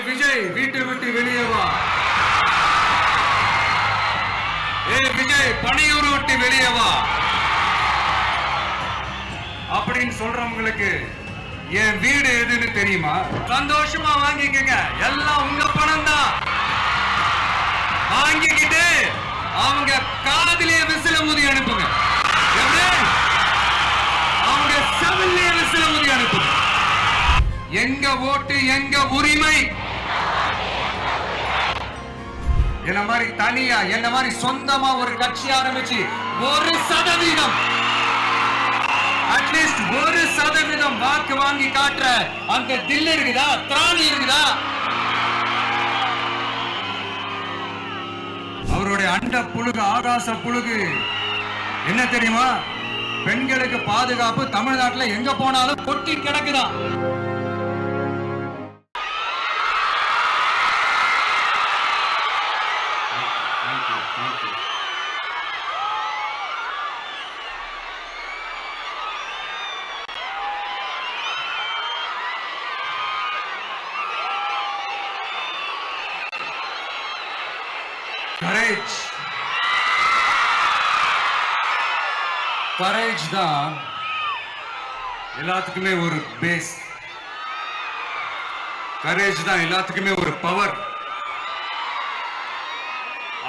விஜய் வீட்டை விட்டு வெளியே வா. விஜய் பணியூர் விட்டு வெளியே வா அப்படின்னு சொல்றவங்களுக்கு என் வீடு எதுன்னு தெரியுமா? சந்தோஷமா வாங்கிக்கங்க, எல்லாம் உங்க பணம் தான். வாங்கிக்கிட்டு அவங்க காதிலே விசில ஊதி அனுப்புங்க. அவங்க செவிலே விசில ஊதி அனுப்புங்க. எங்க ஓட்டு எங்க உரிமை. என்ன மாதிரி தனியா என்ன மாதிரி சொந்தமா ஒரு கட்சி ஆரம்பிச்சு 1% அட்லீஸ்ட் 1% வாக்கு வாங்கி காட்டுற அந்த தில் இருக்குதா, திராணி இருக்குதா? அவருடைய அண்ட புழுகு ஆகாச புழுகு என்ன தெரியுமா? பெண்களுக்கு பாதுகாப்பு தமிழ்நாட்டில் எங்க போனாலும் கொட்டி கிடக்குதான். கரேஜ் தான் எல்லாத்துக்குமே ஒரு பேஸ். கரேஜ் தான் எல்லாத்துக்குமே ஒரு பவர்.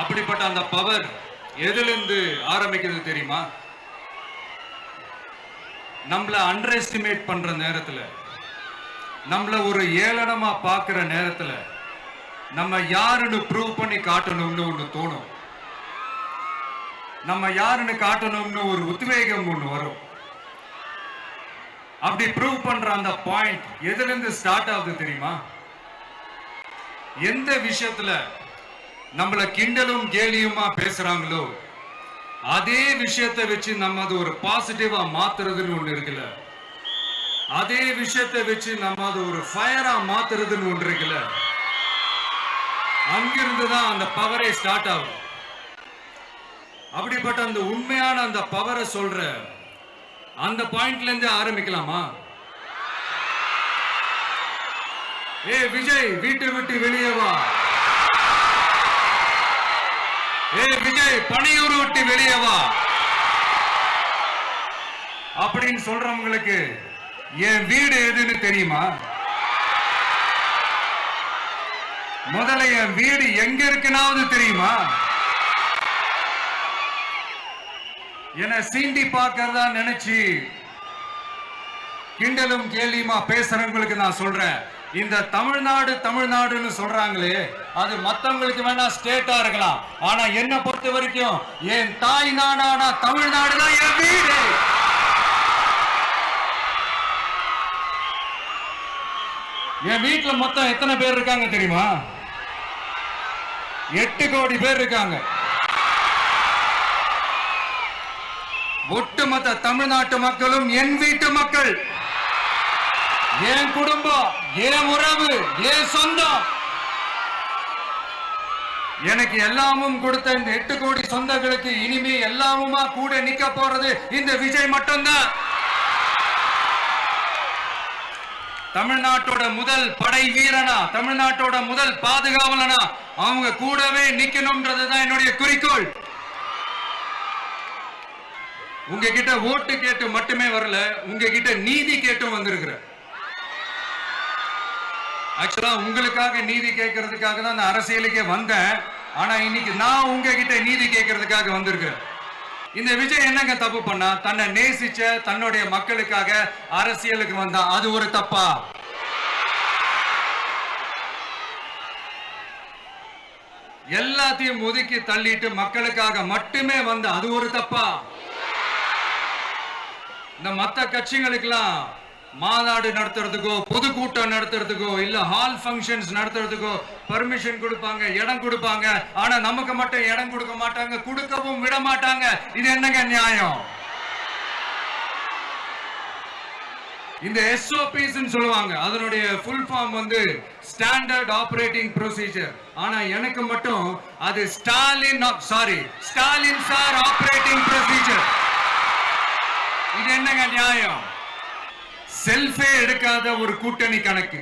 அப்படிப்பட்ட அந்த பவர் எதிலிருந்து ஆரம்பிக்கிறது தெரியுமா? நம்மள அண்டர் எஸ்டிமேட் பண்ற நேரத்துல, நம்மள ஒரு ஏளனமா பார்க்கிற நேரத்துல நம்ம யாருன்னு ப்ரூவ் பண்ணி காட்டணும்னு ஒண்ணு தோணும். நம்ம யாருன்னு காட்டணும்னு ஒரு உத்வேகம் ஒண்ணு வரும். அப்படி ப்ரூவ் பண்ற அந்த பாயிண்ட் எதுல இருந்து ஸ்டார்ட் ஆகுது தெரியுமா? எந்த விஷயத்துல நம்மள கிண்டலும் கேலியுமா பேசுறாங்களோ அதே விஷயத்தை வச்சு நம்ம அது ஒரு பாசிட்டிவா மாத்துறதுன்னு ஒண்ணு இருக்குல்ல, அதே விஷயத்தை வச்சு நம்ம அது ஒரு ஃபயரா மாத்துறதுன்னு ஒன்று இருக்குல்ல, அங்கிருந்துதான் அந்த பவரே ஸ்டார்ட் ஆகும். அப்படிப்பட்ட அந்த உண்மையான அந்த பவரை சொல்ற அந்த பாயிண்ட்ல இருந்து ஆரம்பிக்கலாமா? விஜய் வீட்டை விட்டு வெளியே வா. விஜய் பணியூர் விட்டு வெளியே வா அப்படின்னு சொல்றவங்களுக்கு என் வீடு எதுன்னு தெரியுமா? முதல்ல என் வீடு எங்க இருக்குனாவது தெரியுமா? என சீண்டி பார்க்கறதா நினைச்சு கிண்டலும் கேலியுமா பேசுறவங்களுக்கு நான் சொல்றேன், இந்த தமிழ்நாடு தமிழ்நாடுன்னு சொல்றாங்களே அது மத்தவங்களுக்கு வேணா ஸ்டேட்டா இருக்கலாம், ஆனா என்ன பொறுத்த வரைக்கும் என் தாய் நாடான தமிழ்நாடு தான் என் வீடு. என் வீட்டுல மொத்தம் எத்தனை பேர் இருக்காங்க தெரியுமா? 8 கோடி பேர் இருக்காங்க. ஒட்டுமொத்த தமிழ்நாட்டு மக்களும் என் வீட்டு மக்கள், என் குடும்பம், என் உறவு, என் சொந்தம். எனக்கு எல்லாமும் கொடுத்த இந்த 8 கோடி சொந்தங்களுக்கு இனிமே எல்லாமுமா கூட நிக்க போறது இந்த விஜய் மட்டும்தான். தமிழ்நாட்டோட முதல் படை வீரனா, தமிழ்நாட்டோட முதல் பாதுகாவலனா அவங்க கூடவே நிக்கணும்ன்றதுதான் என்னுடைய குறிக்கோள். உங்ககிட்ட ஓட்டு கேட்டு மட்டுமே வரல, உங்ககிட்ட நீதி கேட்டும் வந்திருக்கிற. ஆக்சுவலா உங்களுக்காக நீதி கேட்கறதுக்காக தான் நான் அரசியலுக்கே வந்தேன். ஆனா இன்னைக்கு நான் உங்ககிட்ட நீதி கேட்கறதுக்காக வந்திருக்கிறேன். இந்த விஜய் என்னங்க தப்பு பண்ணா? தன்னை நேசிச்ச தன்னுடைய மக்களுக்காக அரசியலுக்கு வந்தா அது ஒரு தப்பா? எல்லாத்தையும் ஒதுக்கி தள்ளிட்டு மக்களுக்காக மட்டுமே வந்த அது ஒரு தப்பா? இந்த மத்த கட்சிகளுக்கெல்லாம் மாநாடு நடத்துறதுக்கோ பொதுக்கூட்டம் நடத்துறதுக்கோ இல்ல ஹால் ஃபங்க்ஷன்ஸ் நடத்துறதுக்கோ பர்மிஷன் கொடுப்பாங்க, இடம் கொடுப்பாங்க. ஆனா நமக்கு மட்டும் இடம் கொடுக்க மாட்டாங்க, கொடுக்கவும் விட மாட்டாங்க. இது என்னங்க நியாயம்? இந்த SOPs சொல்லுவாங்க, அதனுடைய ஃபுல் ஃபார்ம் வந்து ஸ்டாண்டர்ட் ஆபரேட்டிங் ப்ரொசீஜர். ஆனா எனக்கு மட்டும் அது ஸ்டாலின் சார் ஆபரேட்டிங் ப்ரொசீஜர். இது என்னங்க நியாயம்? செல்ஃபே எடுக்காத ஒரு கூட்டணி கணக்கு.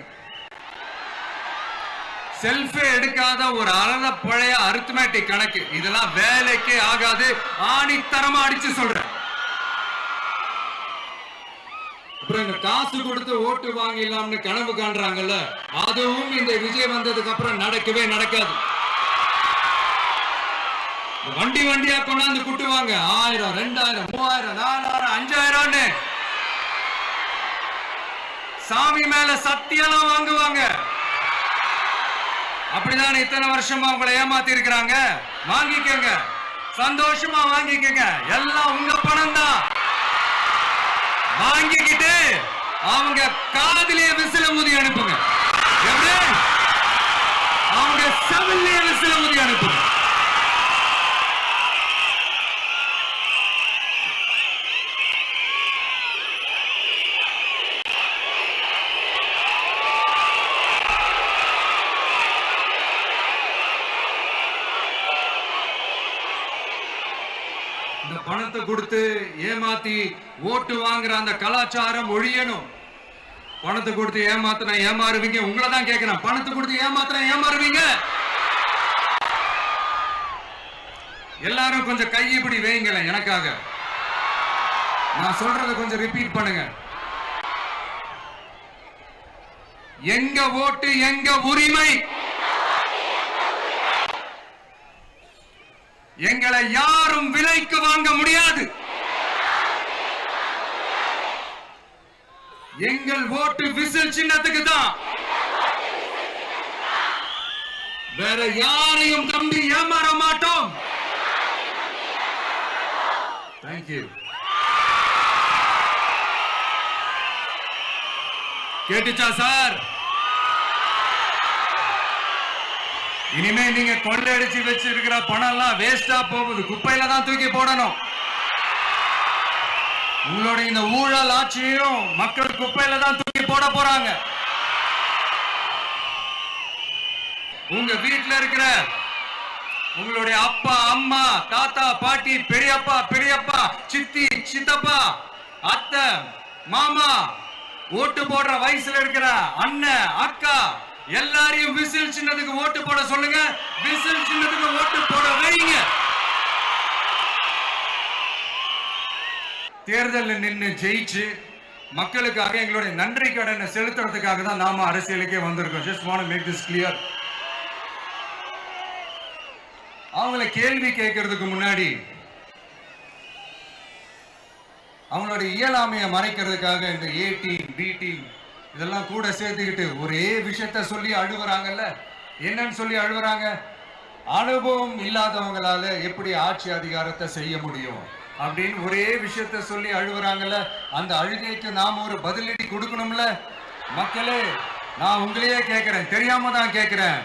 செல்ஃபே எடுக்காத ஒரு அறத பழைய அரித்மேட்டிக் கணக்கு இதெல்லாம் வேலைக்கே ஆகாது. ஆணித்தரமா அடிச்சு சொல்றேன். அப்புறம் இந்த காசு கொடுத்து ஓட்டு வாங்கிடலாம்னு கனவு காண்றாங்கல்ல, அதுவும் இந்த விஜய் வந்ததுக்கு அப்புறம் நடக்கவே நடக்காது. வண்டி வண்டியா கொண்டாந்து குட்டுவாங்க. 1000, 2000, 3000, 4000, 5000 சாமி மேல சத்தியெல்லாம் வாங்குவாங்க. அப்படிதான் இத்தனை வருஷமா உங்களை ஏமாத்தி இருக்கிறாங்க. வாங்கிக்கங்க, சந்தோஷமா வாங்கிக்கங்க. எல்லாம் உங்க பணம் தான். வாங்கிக்கிட்டு அவங்க காதிலேயே விசில ஊதி அனுப்புங்க. அவங்க செவிலியே விசில ஊதி அனுப்புங்க. இந்த பணத்தை கொடுத்து ஏமாத்தி ஓட்டு வாங்குற அந்த கலாச்சாரம் ஒழியணும். பணத்தை கொடுத்து ஏமாத்தினா ஏமாறுவீங்க. உங்களை தான் கேட்கிறேன். பணத்தை கொடுத்து ஏமாத்தினா ஏமாறுவீங்க. எல்லாரும் கொஞ்சம் கை இப்படி வைங்களேன் எனக்காக. நான் சொல்றதை கொஞ்சம் ரிப்பீட் பண்ணுங்க. எங்க ஓட்டு எங்க உரிமை. எங்களை யாரும் விலைக்கு வாங்க முடியாது. எங்கள் ஓட்டு விசில் சின்னத்துக்கு தான். வேற யாரையும் நம்பி ஏமாற மாட்டோம். தேங்க்யூ. கேட்டுச்சா சார்? இனிமே நீங்க கொள்ளையடிச்சு வச்சிருக்கிற பணம் எல்லாம் வேஸ்டா போகுது. குப்பையில தான் தூக்கி போடணும். உங்களுடைய இந்த ஊழல் ஆட்சியும் மக்கள் குப்பையில தான் தூக்கி போட போறாங்க. உங்க வீட்டுல இருக்கிற உங்களுடைய அப்பா, அம்மா, தாத்தா, பாட்டி, பெரியப்பா, பெரியப்பா, சித்தி, சித்தப்பா, அத்தை, மாமா, ஓட்டு போடுற வயசுல இருக்கிற அண்ணன், அக்கா எல்லாரையும் விசில் சின்னத்துக்கு ஓட்டு போட சொல்லுங்க. விசில் சின்னத்துக்கு ஓட்டு போட வைங்க. தேர்தலில் நின்று ஜெயிச்சு மக்களுக்காக எங்களுடைய நன்றி கடனை செலுத்துறதுக்காக தான் நாம அரசியலுக்கே வந்திருக்கோம். Just want to make this clear. அவங்கள கேள்வி கேட்கறதுக்கு முன்னாடி அவங்களுடைய இயலாமையை மறைக்கிறதுக்காக இந்த ஏ டீம், பி டீம் இதெல்லாம் கூட சேர்த்துக்கிட்டு ஒரே விஷயத்த சொல்லி அழுகுறாங்கல்ல. என்னன்னு சொல்லி அழுகுறாங்க? அனுபவம் இல்லாதவங்களால எப்படி ஆட்சி அதிகாரத்தை செய்ய முடியும் அப்படின்னு ஒரே விஷயத்த சொல்லி அழுகுறாங்கல்ல. அந்த அழுகைக்கு நாம ஒரு பதிலடி கொடுக்கணும்ல. மக்களே, நான் உங்களையே கேட்கிறேன், தெரியாம தான் கேட்கிறேன்.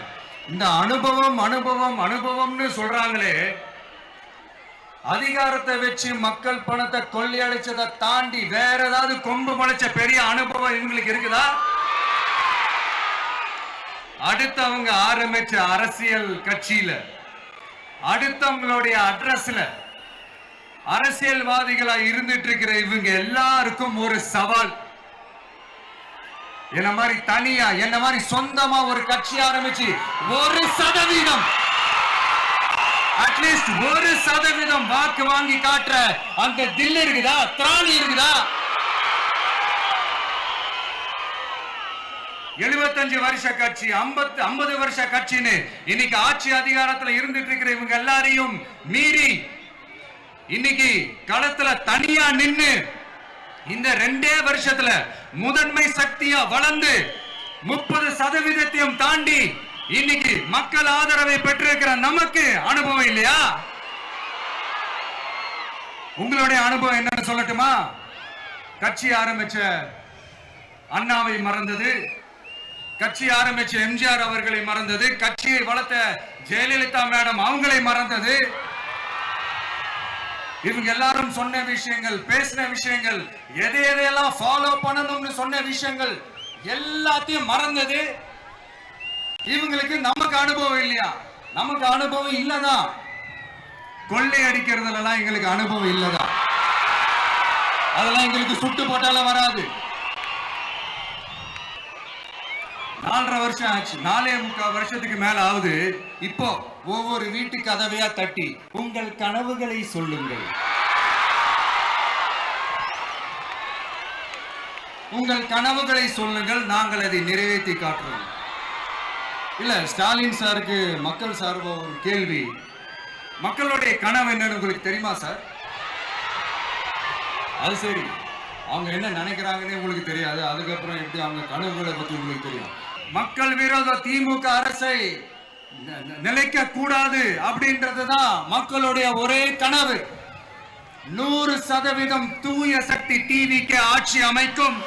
இந்த அனுபவம் அனுபவம் அனுபவம்னு சொல்றாங்களே, அதிகாரத்தை வச்சு மக்கள் பணத்தை கொள்ளையடிச்சதை தாண்டி வேற ஏதாவது கொம்பு முளைச்ச பெரிய அனுபவம் இவங்களுக்கு இருக்குதா? அடுத்தவங்க ஆரம்பிச்ச அரசியல் கட்சியில, அடுத்தவங்களுடைய அட்ரஸ்ல அரசியல்வாதிகளா இருந்துட்டு இருக்கிற இவங்க எல்லாருக்கும் ஒரு சவால். என்ன மாதிரி தனியா, என்ன மாதிரி சொந்தமா ஒரு கட்சி ஆரம்பிச்சு 1% அட்லீஸ்ட் 1% வாக்கு வாங்கி காட்டுற அந்த தில் இருக்குதா, திராணி இருக்குதா? 75 வருஷ கட்சி, 50 வருஷ கட்சின்னு இன்னைக்கு ஆட்சி அதிகாரத்துல இருந்துட்டு இருக்கிற இவங்க எல்லாரையும் மீறி இன்னைக்கு களத்துல தனியா நின்னு இந்த 2 வருஷத்துல முதன்மை சக்தியா வளர்ந்து 30% தாண்டி இன்னைக்கு மக்கள் ஆதரவை பெற்றிருக்கிற நமக்கு அனுபவம் இல்லையா? உங்களுடைய அனுபவம் என்னன்னு சொல்லட்டுமா? கட்சி ஆரம்பிச்ச அண்ணாவை மறந்தது, கட்சி ஆரம்பிச்ச எம்ஜிஆர் அவர்களை மறந்தது, கட்சியை வளர்த்த ஜெயலலிதா மேடம் அவங்களை மறந்தது. இவங்க எல்லாரும் சொன்ன விஷயங்கள், பேசின விஷயங்கள், எதையெல்லாம் ஃபாலோ பண்ணணும்னு சொன்ன விஷயங்கள் எல்லாத்தையும் மறந்தது. இவங்களுக்கு நமக்கு அனுபவம் இல்லையா? நமக்கு அனுபவம் இல்லதான். கொள்ளை அடிக்கிறதுல எங்களுக்கு அனுபவம் இல்லதான். அதெல்லாம் எங்களுக்கு சுட்டு போட்டால வராது. 4.5 வருஷம் ஆச்சு, 4.25 வருஷத்துக்கு மேல ஆகுது. இப்போ ஒவ்வொரு வீட்டு கதவையா தட்டி உங்கள் கனவுகளை சொல்லுங்கள், உங்கள் கனவுகளை சொல்லுங்கள், நாங்கள் அதை நிறைவேற்றி காட்டுறோம். இல்ல, ஸ்டாலின் சாருக்கு மக்கள் சார்பா ஒரு கேள்வி. மக்களுடைய கனவு என்னன்னு உங்களுக்கு தெரியுமா சார்? அது சரி, அவங்க என்ன நினைக்கிறாங்கன்னு உங்களுக்கு தெரியாது, அதுக்கப்புறம் எப்படி அவங்க கனவுகளை பத்தி உங்களுக்கு தெரியும்? மக்கள் விரோத திமுக அரசை நிலைக்க கூடாது அப்படின்றதுதான் மக்களுடைய ஒரே கனவு. 100% தூய சக்தி டிவிக்கு ஆட்சி அமைக்கும்.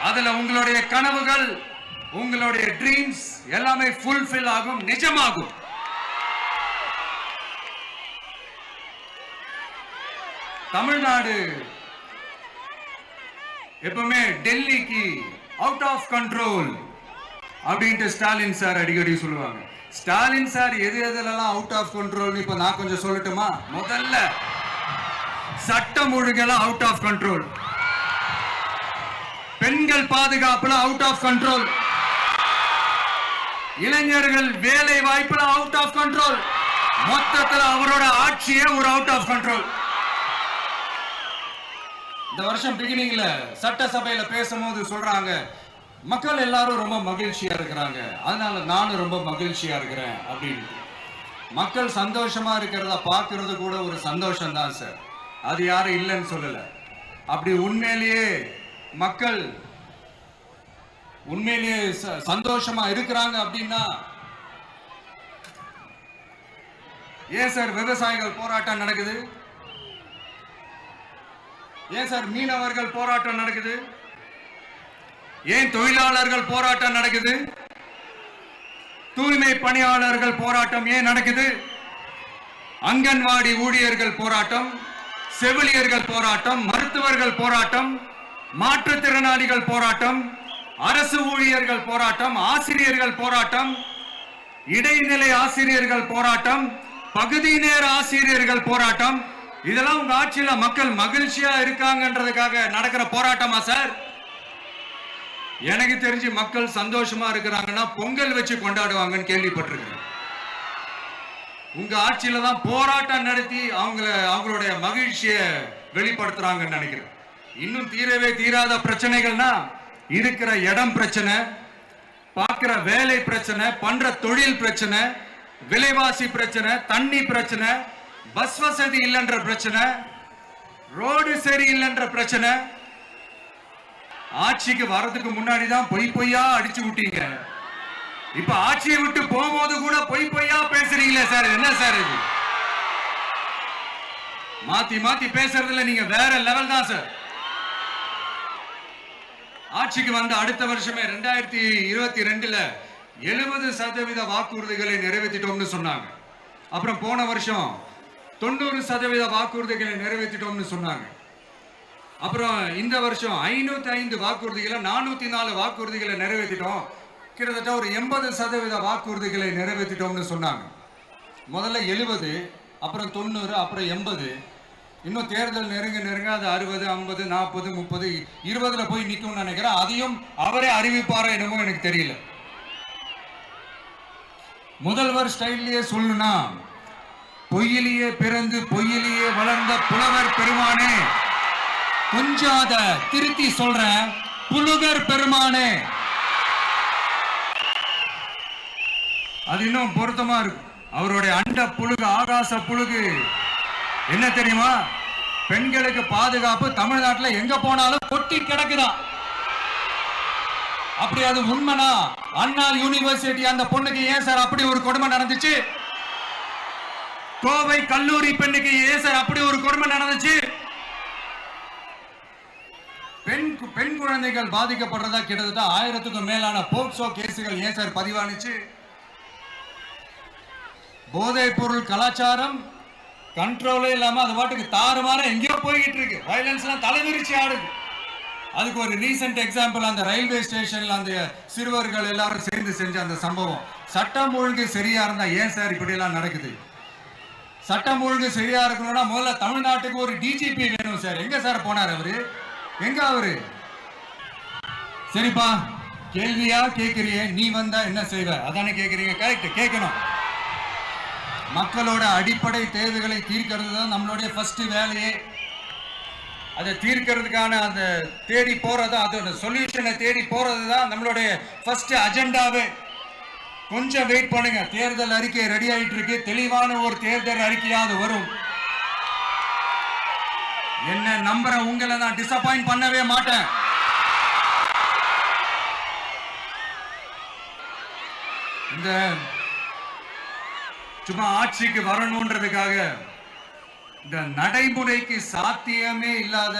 அதுல உங்களுடைய கனவுகள், உங்களுடைய ட்ரீம்ஸ் எல்லாமே ஃபுல்ஃபில் ஆகும், நிஜமாகும். தமிழ்நாடு எப்பவுமே டெல்லிக்கு அவுட் ஆஃப் கண்ட்ரோல் அப்படின்ட்டு ஸ்டாலின் சார் அடிக்கடி சொல்லுவாங்க. ஸ்டாலின் சார் எது எதுலாம் அவுட் ஆஃப் கண்ட்ரோல் இப்ப நான் கொஞ்சம் சொல்லட்டுமா? முதல்ல சட்டம் ஒழுங்கெல்லாம் அவுட் ஆஃப் கண்ட்ரோல், பெண்கள் பாதுகாப்புல அவுட் ஆஃப் கண்ட்ரோல், இளைஞர்கள் வேலை வாய்ப்புல அவுட் ஆஃப் கண்ட்ரோல், மொத்தத்தில் அவரோட ஆட்சியே ஒரு அவுட் ஆஃப் கண்ட்ரோல். இந்த வருஷம் பிகினிங்ல சட்டசபையில பேசும்போது சொல்றாங்க, மக்கள் எல்லாரும் ரொம்ப மகிழ்ச்சியா இருக்கிறாங்க, அதனால நானும் ரொம்ப மகிழ்ச்சியா இருக்கிறேன் அப்படின்னு. மக்கள் சந்தோஷமா இருக்கிறத பார்க்கிறது கூட ஒரு சந்தோஷம் தான் சார், அது யாரும் இல்லைன்னு சொல்லல. அப்படி உண்மையிலேயே மக்கள் உண்மையிலேயே சந்தோஷமா இருக்கிறாங்க அப்படின்னா ஏன் சார் விவசாயிகள் போராட்டம் நடக்குது? ஏன் சார் மீனவர்கள் போராட்டம் நடக்குது? ஏன் தொழிலாளர்கள் போராட்டம் நடக்குது? தூய்மை பணியாளர்கள் போராட்டம் ஏன் நடக்குது? அங்கன்வாடி ஊழியர்கள் போராட்டம், செவிலியர்கள் போராட்டம், மருத்துவர்கள் போராட்டம், மாற்றுத்திறனாளிகள் போராட்டம், அரசு ஊழியர்கள் போராட்டம், ஆசிரியர்கள் போராட்டம், இடைநிலை ஆசிரியர்கள் போராட்டம், பகுதி நேர ஆசிரியர்கள் போராட்டம். இதெல்லாம் உங்க ஆட்சியில மக்கள் மகிழ்ச்சியா இருக்காங்கன்றதுக்காக நடக்கிற போராட்டமா சார்? எனக்கு தெரிஞ்சு மக்கள் சந்தோஷமா இருக்கிறாங்கன்னா பொங்கல் வச்சு கொண்டாடுவாங்கன்னு கேள்விப்பட்டிருக்கிறேன். உங்க ஆட்சியில தான் போராட்டம் நடத்தி அவங்களுடைய மகிழ்ச்சியை வெளிப்படுத்துறாங்கன்னு நினைக்கிறேன். இன்னும் தீரவே தீராத பிரச்சனைகள்னா இருக்கிற இடம் பிரச்சனை, பார்க்கிற வேலை பிரச்சனை, பண்ற தொழில் பிரச்சனை, விலைவாசி பிரச்சனை, தண்ணி பிரச்சனை, பஸ் வசதி இல்லைன்ற பிரச்சனை, ரோடு சரி இல்லைன்ற பிரச்சனை. ஆட்சிக்கு வரதுக்கு முன்னாடி தான் பொய் பொய்யா அடிச்சு விட்டீங்க, இப்ப ஆட்சியை விட்டு போகும்போது கூட பொய் பொய்யா பேசுறீங்களே சார், என்ன சார் இது? மாத்தி மாத்தி பேசுறதுல நீங்க வேற லெவல் தான் சார். ஆட்சிக்கு வந்த அடுத்த வருஷமே 2022ல 70% வாக்குறுதிகளை நிறைவேற்றிட்டோம்னு சொன்னாங்க. அப்புறம் போன வருஷம் 90% வாக்குறுதிகளை நிறைவேற்றிட்டோம்னு சொன்னாங்க. அப்புறம் இந்த வருஷம் 505 வாக்குறுதிகளை 404 வாக்குறுதிகளை நிறைவேற்றிட்டோம், கிட்டத்தட்ட ஒரு 80% வாக்குறுதிகளை நிறைவேற்றிட்டோம்னு சொன்னாங்க. முதல்ல 70, அப்புறம் 90, அப்புறம் 80. இன்னும் தேர்தல் நெருங்க நெருங்க அது 60, 50, 40, 30, 20ல போய் நிற்கும்னு நினைக்கிறேன். அதையும் அவரே அறிவிப்பாரோ என்னமோ எனக்கு தெரியல. முதல்வர் ஸ்டைல்லையே சொல்லணும்னா, பொய்யிலேயே பிறந்து பொய்யிலேயே வளர்ந்த புலவர் பெருமானே, கொஞ்சம் அத திருத்தி சொல்றேன், புலுகர் பெருமானே, அது இன்னும் பொருத்தமா இருக்கும். அவருடைய அண்ட புழுகு, ஆகாச புழுகு என்ன தெரியுமா? பெண்களுக்கு பாதுகாப்பு தமிழ்நாட்டில் எங்க போனாலும் கொட்டி கிடக்குதான். அப்படி அது உண்மைனா அண்ணா யூனிவர்சிட்டி அந்த பொண்ணுக்கு ஏன் சார் அப்படி ஒரு கொடுமை நடந்துச்சு? கோவை கல்லூரி பெண்ணுக்கு ஏன் சார் அப்படி ஒரு கொடுமை நடந்துச்சு? பெண் குழந்தைகள் பாதிக்கப்படுறதா கிட்டத்தட்ட 1000க்கும் மேலான போக்சோ கேசுகள் ஏன் சார் பதிவானுச்சு? போதைப் பொருள் கலாச்சாரம் கண்ட்ரோலே இல்லாம அது பாட்டுக்கு தாறுமாற எங்கேயோ போய்கிட்டு இருக்கு. வயலன்ஸ் எல்லாம் தலைவிரிச்சு ஆடுது. அதுக்கு ஒரு ரீசெண்ட் எக்ஸாம்பிள், அந்த ரயில்வே ஸ்டேஷன்ல அந்த சிறுவர்கள் எல்லாரும் சேர்ந்து செஞ்ச அந்த சம்பவம். சட்டம் ஒழுங்கு சரியா இருந்தா ஏன் சார் இப்படி எல்லாம் நடக்குது? சட்டம் ஒழுங்கு சரியா இருக்கணும்னா முதல்ல தமிழ்நாட்டுக்கு ஒரு டிஜிபி வேணும் சார். எங்க சார் போனார் அவரு? எங்க அவரு? சரிப்பா, கேள்வியா கேட்கறிய, நீ வந்தா என்ன செய்வ அதானே கேட்கறீங்க. கரெக்ட், கேட்கணும். மக்களோட அடிப்படை தேவைகளை தீர்க்கிறது தான் நம்மளுடைய ஃபர்ஸ்ட் வேலையே. அதை தீர்க்கிறதுக்கான அந்த தேடி போறது, அதோட சொல்யூஷனை தேடி போறது தான் நம்மளுடைய ஃபர்ஸ்ட் அஜெண்டாவே. கொஞ்சம் வெயிட் பண்ணுங்க, தேர்தல் அறிக்கை ரெடி ஆயிட்டு இருக்கு. தெளிவான ஒரு தேர்தல் அறிக்கையாவது வரும். என்ன நம்புற உங்களை நான் டிசப்பாயிண்ட் பண்ணவே மாட்டேன். இந்த சும்மா ஆட்சிக்கு வரணும்ன்றதுக்காக இந்த நடைமுறைக்கு சாத்தியமே இல்லாத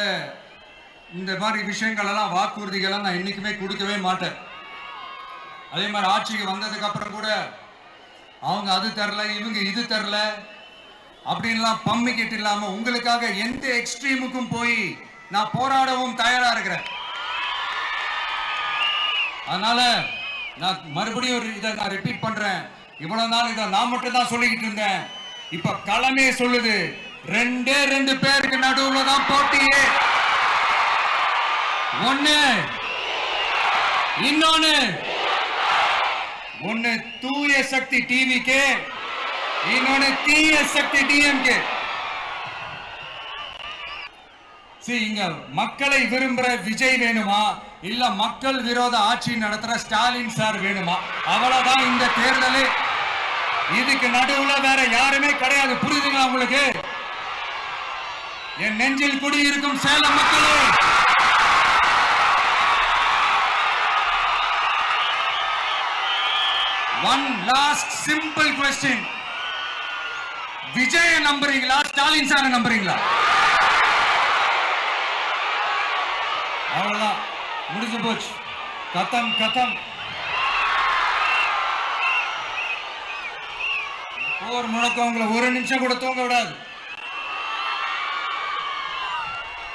இந்த மாதிரி விஷயங்கள் எல்லாம், வாக்குறுதிகளை நான் என்னைக்குமே கொடுக்கவே மாட்டேன். அதே மாதிரி ஆட்சிக்கு வந்ததுக்கு அப்புறம் கூட அவங்க அது தரல, இவங்க இது தரல அப்படின்லாம் பம்மிக்கிட்டு இல்லாம உங்களுக்காக எந்த எக்ஸ்ட்ரீமுக்கும் போய் நான் போராடவும் தயாரா இருக்கிறேன். அதனால நான் மறுபடியும் இதை நான் ரிப்பீட் பண்றேன். இவ்வளவு நாள் இதை நான் மட்டும் தான் சொல்லிக்கிட்டு இருந்தேன். இப்ப களமே சொல்லுது, ரெண்டே ரெண்டு பேருக்கு நடுவுல தான் போட்டியே. ஒண்ணு தூய சக்தி டிவிக்கு, இன்னொன்னு தீய சக்தி டிஎம்கே. இங்க மக்களை விரும்புற விஜய் வேணுமா, இல்ல மக்கள் விரோத ஆட்சி நடத்துற ஸ்டாலின் சார் வேணுமா? அவ்வளவுதான் இந்த தேர்தல். இதுக்கு நடுவுல வேற யாருமே கிடையாது. புரியுதுங்களா உங்களுக்கு? என் நெஞ்சில் குடியிருக்கும் சேலம் மக்களே, one last simple question. Vijay நம்புறீங்களா, ஸ்டாலின் சார் நம்புறீங்களா? அவ்வளவுதான், முடிஞ்சு போச்சு. கதம். போர் முழக்கம் உங்களை ஒரு நிமிஷம் கூட தூங்க விடாது.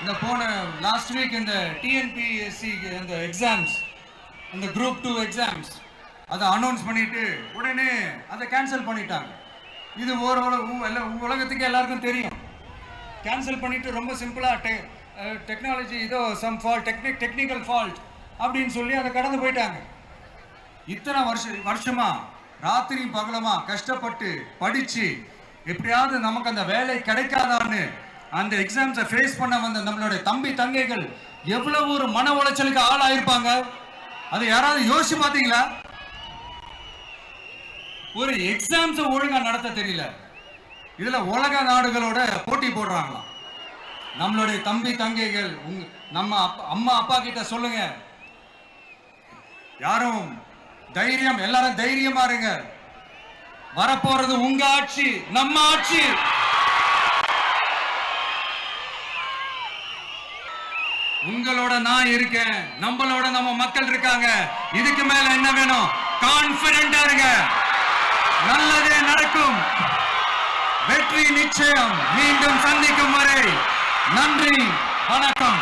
இந்த போன லாஸ்ட் வீக் இந்த டிஎன்பிஎஸ்சி அந்த எக்ஸாம்ஸ், அந்த குரூப் 2 எக்ஸாம்ஸ் அதை அனௌன்ஸ் பண்ணிட்டு உடனே அதை கேன்சல் பண்ணிட்டாங்க. இது உலகத்துக்கு எல்லாருக்கும் தெரியும். கேன்சல் பண்ணிட்டு ரொம்ப சிம்பிளா டெக்னாலஜி ஏதோ சம் ஃபால்ட், டெக்னிக்கல் ஃபால்ட் அப்படின்னு சொல்லி அதை கடந்து போயிட்டாங்க. இத்தனை வருஷமா ராத்திரி பகலமா கஷ்டப்பட்டு படிச்சு எப்படியாவது நமக்கு அந்த வேலை கிடைக்காதான்னு அந்த எக்ஸாம்ஸை ஃபேஸ் பண்ண வந்த நம்மளுடைய தம்பி தங்கைகள் எவ்வளவு ஒரு மன உளைச்சலுக்கு ஆளாயிருப்பாங்க. அதை யாராவது யோசிச்சு பார்த்தீங்களா? ஒரு எக்ஸாம்ஸை ஒழுங்கா நடத்த தெரியல, இதுல உலக நாடுகளோட போட்டி போடுறாங்களாம். நம்மளுடைய தம்பி தங்கைகள், நம்ம அம்மா அப்பா கிட்ட சொல்லுங்க, யாரும் தைரியம், எல்லாரும் தைரியமா இருங்க. வரப்போறது உங்க ஆட்சி, நம்ம ஆட்சி. உங்களோட நான் இருக்கேன், நம்மளோட நம்ம மக்கள் இருக்காங்க. இதுக்கு மேல என்ன வேணும்? கான்பிடென்டா இருங்க, நல்லதே நடக்கும், வெற்றி நிச்சயம். மீண்டும் சந்திக்கும் வரை நன்றி, வணக்கம்.